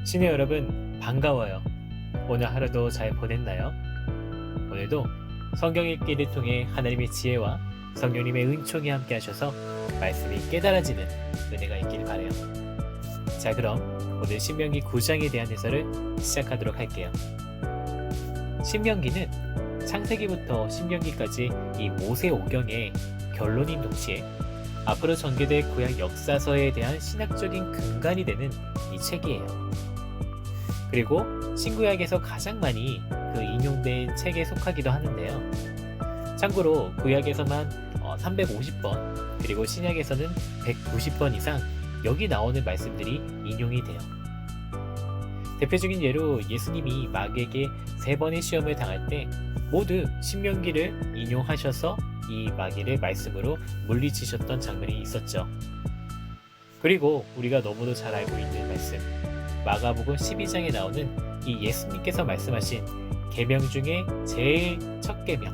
시내 여러분, 반가워요. 오늘 하루도 잘 보냈나요? 오늘도 성경 읽기를 통해 하나님의 지혜와 성령님의 은총이 함께 하셔서 말씀이 깨달아지는 은혜가 있길 바라요. 자, 그럼 오늘 신명기 9장에 대한 해설을 시작하도록 할게요. 신명기는 창세기부터 신명기까지 이 모세 오경의 결론인 동시에 앞으로 전개될 구약 역사서에 대한 신학적인 근간이 되는 이 책이에요. 그리고 신구약에서 가장 많이 인용된 책에 속하기도 하는데요. 참고로 구약에서만 350번, 그리고 신약에서는 190번 이상 여기 나오는 말씀들이 인용이 돼요. 대표적인 예로 예수님이 마귀에게 3번의 시험을 당할 때 모두 신명기를 인용하셔서 이 마귀를 말씀으로 물리치셨던 장면이 있었죠. 그리고 우리가 너무도 잘 알고 있는 말씀, 마가복음 12장에 나오는 이 예수님께서 말씀하신 계명 중에 제일 첫 계명,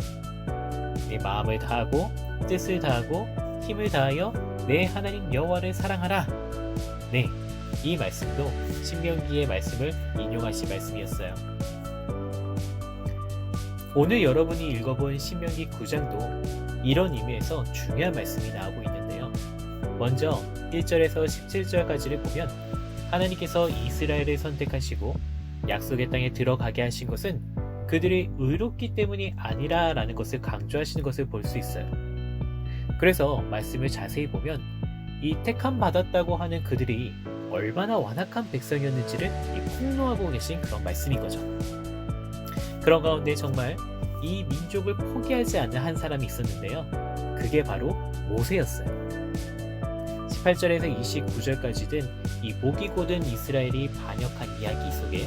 내 마음을 다하고 뜻을 다하고 힘을 다하여 내 하나님 여호와를 사랑하라. 네, 이 말씀도 신명기의 말씀을 인용하신 말씀이었어요. 오늘 여러분이 읽어본 신명기 9장도 이런 의미에서 중요한 말씀이 나오고 있는데요. 먼저 1절에서 17절까지를 보면 하나님께서 이스라엘을 선택하시고 약속의 땅에 들어가게 하신 것은 그들이 의롭기 때문이 아니라 라는 것을 강조하시는 것을 볼 수 있어요. 그래서 말씀을 자세히 보면 이 택함 받았다고 하는 그들이 얼마나 완악한 백성이었는지를 폭로하고 계신 그런 말씀인 거죠. 그런 가운데 정말 이 민족을 포기하지 않는 한 사람이 있었는데요. 그게 바로 모세였어요. 18절에서 29절까지는 이 목이 곧은 이스라엘이 반역한 이야기 속에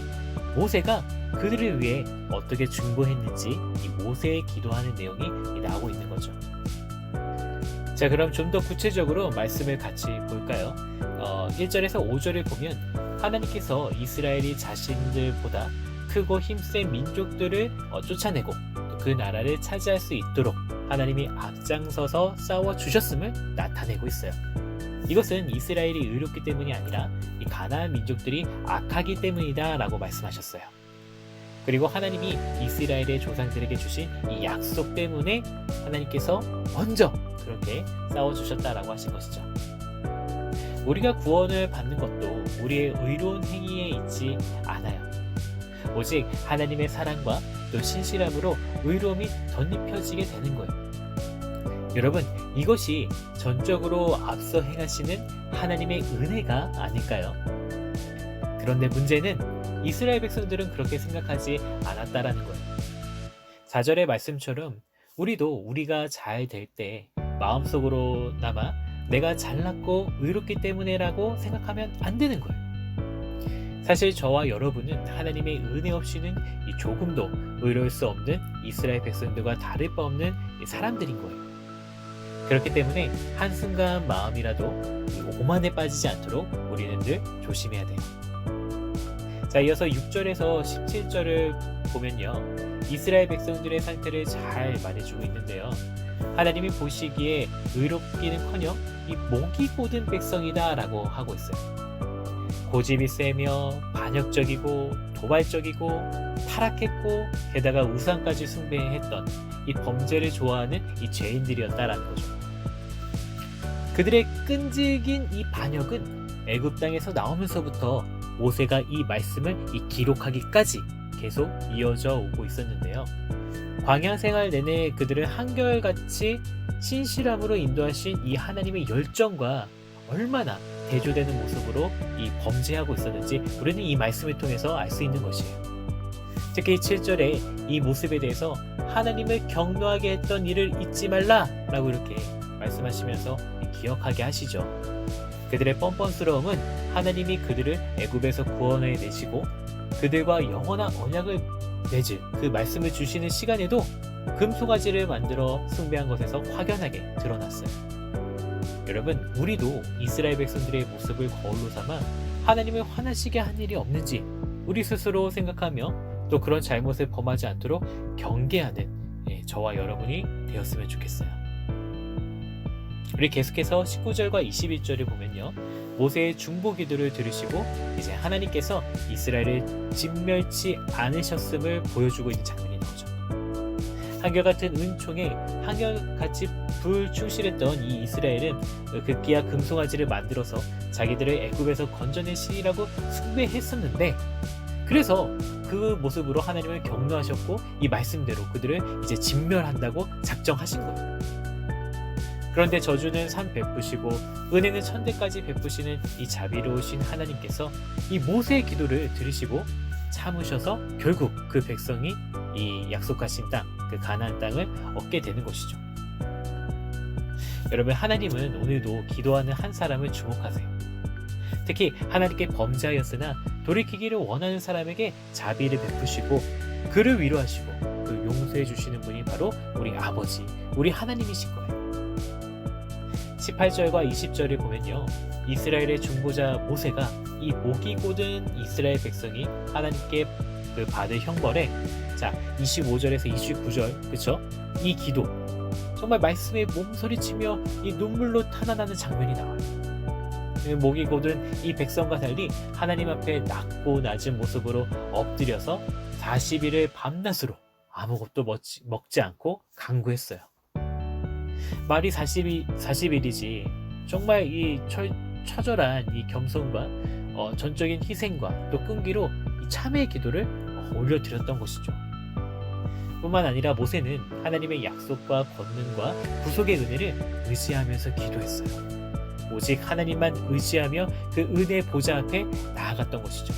모세가 그들을 위해 어떻게 중보했는지 이 모세의 기도하는 내용이 나오고 있는 거죠. 자, 그럼 좀 더 구체적으로 말씀을 같이 볼까요? 1절에서 5절을 보면 하나님께서 이스라엘이 자신들보다 크고 힘센 민족들을 쫓아내고 그 나라를 차지할 수 있도록 하나님이 앞장서서 싸워주셨음을 나타내고 있어요. 이것은 이스라엘이 의롭기 때문이 아니라 이 가나안 민족들이 악하기 때문이다 라고 말씀하셨어요. 그리고 하나님이 이스라엘의 조상들에게 주신 이 약속 때문에 하나님께서 먼저 그렇게 싸워주셨다라고 하신 것이죠. 우리가 구원을 받는 것도 우리의 의로운 행위에 있지 않아요. 오직 하나님의 사랑과 또 신실함으로 의로움이 덧입혀지게 되는 거예요. 여러분, 이것이 전적으로 앞서 행하시는 하나님의 은혜가 아닐까요? 그런데 문제는 이스라엘 백성들은 그렇게 생각하지 않았다라는 거예요. 4절의 말씀처럼 우리도 우리가 잘 될 때 마음속으로나마 내가 잘났고 의롭기 때문에라고 생각하면 안 되는 거예요. 사실 저와 여러분은 하나님의 은혜 없이는 조금도 의로울 수 없는 이스라엘 백성들과 다를 바 없는 사람들인 거예요. 그렇기 때문에 한순간 마음이라도 오만에 빠지지 않도록 우리는 늘 조심해야 돼요. 자, 이어서 6절에서 17절을 보면요, 이스라엘 백성들의 상태를 잘 말해주고 있는데요. 하나님이 보시기에 의롭기는커녕 이 목이 곧은 백성이다 라고 하고 있어요. 고집이 세며 반역적이고 도발적이고 타락했고 게다가 우상까지 숭배했던 이 범죄를 좋아하는 이 죄인들이었다라는 거죠. 그들의 끈질긴 이 반역은 애굽 땅에서 나오면서부터 모세가 이 말씀을 기록하기까지 계속 이어져 오고 있었는데요. 광야 생활 내내 그들을 한결같이 신실함으로 인도하신 이 하나님의 열정과 얼마나 대조되는 모습으로 이 범죄하고 있었는지 우리는 이 말씀을 통해서 알 수 있는 것이에요. 특히 7절에 이 모습에 대해서 하나님을 경노하게 했던 일을 잊지 말라 라고 이렇게 말씀하시면서 기억하게 하시죠. 그들의 뻔뻔스러움은 하나님이 그들을 애굽에서 구원해 내시고 그들과 영원한 언약을 맺을 그 말씀을 주시는 시간에도 금송아지를 만들어 숭배한 것에서 확연하게 드러났어요. 여러분, 우리도 이스라엘 백성들의 모습을 거울로 삼아 하나님을 화나시게 한 일이 없는지 우리 스스로 생각하며 또 그런 잘못을 범하지 않도록 경계하는 저와 여러분이 되었으면 좋겠어요. 우리 계속해서 19절과 21절을 보면요. 모세의 중보 기도를 들으시고 이제 하나님께서 이스라엘을 진멸치 않으셨음을 보여주고 있는 장면이 나오죠. 한결같은 은총에 한결같이 불충실했던 이 이스라엘은 급기야 금송아지를 만들어서 자기들을 애굽에서 건져낸 신이라고 숭배했었는데, 그래서 그 모습으로 하나님을 격려하셨고 이 말씀대로 그들을 이제 진멸한다고 작정하신 거예요. 그런데 저주는 산 베푸시고 은혜는 천대까지 베푸시는 이 자비로우신 하나님께서 이 모세의 기도를 들으시고 참으셔서 결국 그 백성이 이 약속하신 땅, 그 가나안 땅을 얻게 되는 것이죠. 여러분, 하나님은 오늘도 기도하는 한 사람을 주목하세요. 특히 하나님께 범죄하였으나 돌이키기를 원하는 사람에게 자비를 베푸시고 그를 위로하시고 그 용서해 주시는 분이 바로 우리 아버지, 우리 하나님이신 거예요. 18절과 20절을 보면요, 이스라엘의 중보자 모세가 이 목이 곧은 이스라엘 백성이 하나님께 그 받을 형벌에, 자 25절에서 29절, 그쵸? 이 기도, 정말 말씀에 몸서리치며 이 눈물로 탄환하는 장면이 나와요. 목이 곧은 이 백성과 달리 하나님 앞에 낮고 낮은 모습으로 엎드려서 40일을 밤낮으로 아무것도 먹지 않고 간구했어요. 말이 40일이지 정말 이 처절한 이 겸손과 전적인 희생과 또 끈기로 이 참회의 기도를 올려드렸던 것이죠. 뿐만 아니라 모세는 하나님의 약속과 권능과 구속의 은혜를 의지하면서 기도했어요. 오직 하나님만 의지하며 그 은혜 보좌 앞에 나아갔던 것이죠.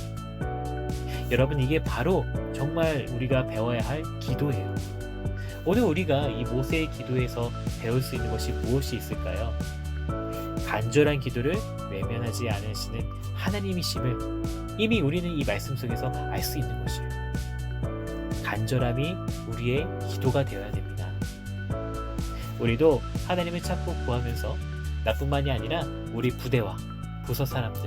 여러분, 이게 바로 정말 우리가 배워야 할 기도예요. 오늘 우리가 이 모세의 기도에서 배울 수 있는 것이 무엇이 있을까요? 간절한 기도를 외면하지 않으시는 하나님이심을 이미 우리는 이 말씀 속에서 알 수 있는 것이에요. 간절함이 우리의 기도가 되어야 됩니다. 우리도 하나님을 찾고 구하면서 나뿐만이 아니라 우리 부대와 부서 사람들,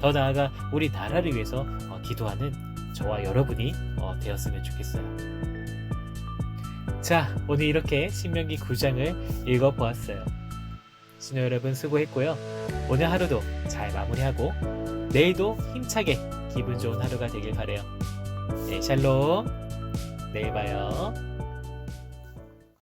더 나아가 우리 나라를 위해서 기도하는 저와 여러분이 되었으면 좋겠어요. 자, 오늘 이렇게 신명기 9장을 읽어보았어요. 신호 여러분 수고했고요. 오늘 하루도 잘 마무리하고 내일도 힘차게 기분 좋은 하루가 되길 바라요. 네, 샬롬. 내일 봐요.